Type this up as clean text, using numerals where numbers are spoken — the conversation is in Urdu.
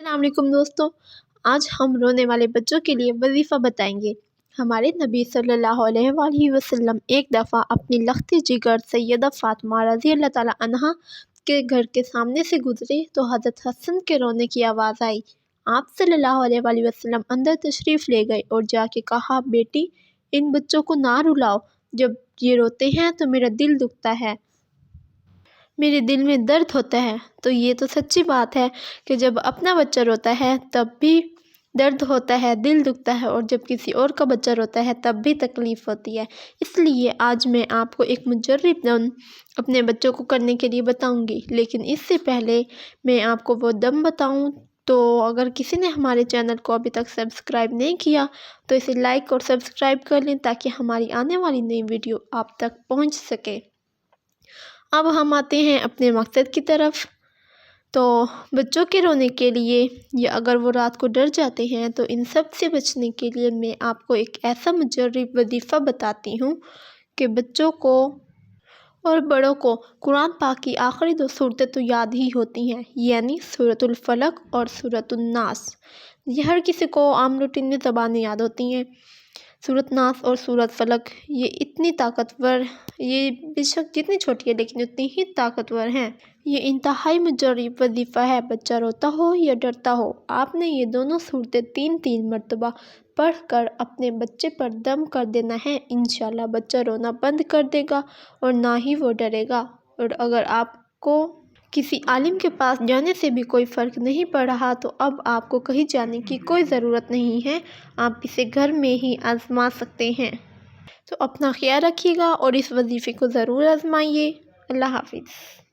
السلام علیکم دوستو، آج ہم رونے والے بچوں کے لیے وظیفہ بتائیں گے۔ ہمارے نبی صلی اللہ علیہ وآلہ وسلم ایک دفعہ اپنی لختی جگر سیدہ فاطمہ رضی اللہ تعالیٰ عنہا کے گھر کے سامنے سے گزرے تو حضرت حسن کے رونے کی آواز آئی۔ آپ صلی اللہ علیہ وآلہ وسلم اندر تشریف لے گئے اور جا کے کہا، بیٹی ان بچوں کو نہ رلاؤ، جب یہ روتے ہیں تو میرا دل دکھتا ہے، میرے دل میں درد ہوتا ہے۔ تو یہ تو سچی بات ہے کہ جب اپنا بچہ روتا ہے تب بھی درد ہوتا ہے، دل دکھتا ہے، اور جب کسی اور کا بچہ روتا ہے تب بھی تکلیف ہوتی ہے۔ اس لیے آج میں آپ کو ایک مجرب دم اپنے بچوں کو کرنے کے لیے بتاؤں گی، لیکن اس سے پہلے میں آپ کو وہ دم بتاؤں تو اگر کسی نے ہمارے چینل کو ابھی تک سبسکرائب نہیں کیا تو اسے لائک اور سبسکرائب کر لیں تاکہ ہماری آنے والی نئی ویڈیو آپ تک پہنچ سکے۔ اب ہم آتے ہیں اپنے مقصد کی طرف۔ تو بچوں کے رونے کے لیے یا اگر وہ رات کو ڈر جاتے ہیں تو ان سب سے بچنے کے لیے میں آپ کو ایک ایسا مجرب وظیفہ بتاتی ہوں کہ بچوں کو اور بڑوں کو قرآن پاک کی آخری 2 صورتیں تو یاد ہی ہوتی ہیں، یعنی سورۃ الفلق اور سورۃ الناس۔ یہ ہر کسی کو عام روٹین میں زبانیں یاد ہوتی ہیں۔ سورۃ ناس اور سورۃ فلق یہ اتنی طاقتور، یہ بے شک جتنی چھوٹی ہے لیکن اتنی ہی طاقتور ہیں۔ یہ انتہائی مجرب وظیفہ ہے، بچہ روتا ہو یا ڈرتا ہو، آپ نے یہ دونوں صورتیں 3 مرتبہ پڑھ کر اپنے بچے پر دم کر دینا ہے۔ انشاءاللہ بچہ رونا بند کر دے گا اور نہ ہی وہ ڈرے گا۔ اور اگر آپ کو کسی عالم کے پاس جانے سے بھی کوئی فرق نہیں پڑ رہا تو اب آپ کو کہیں جانے کی کوئی ضرورت نہیں ہے، آپ اسے گھر میں ہی آزما سکتے ہیں۔ تو اپنا خیال رکھیے گا اور اس وظیفے کو ضرور آزمائیے۔ اللہ حافظ۔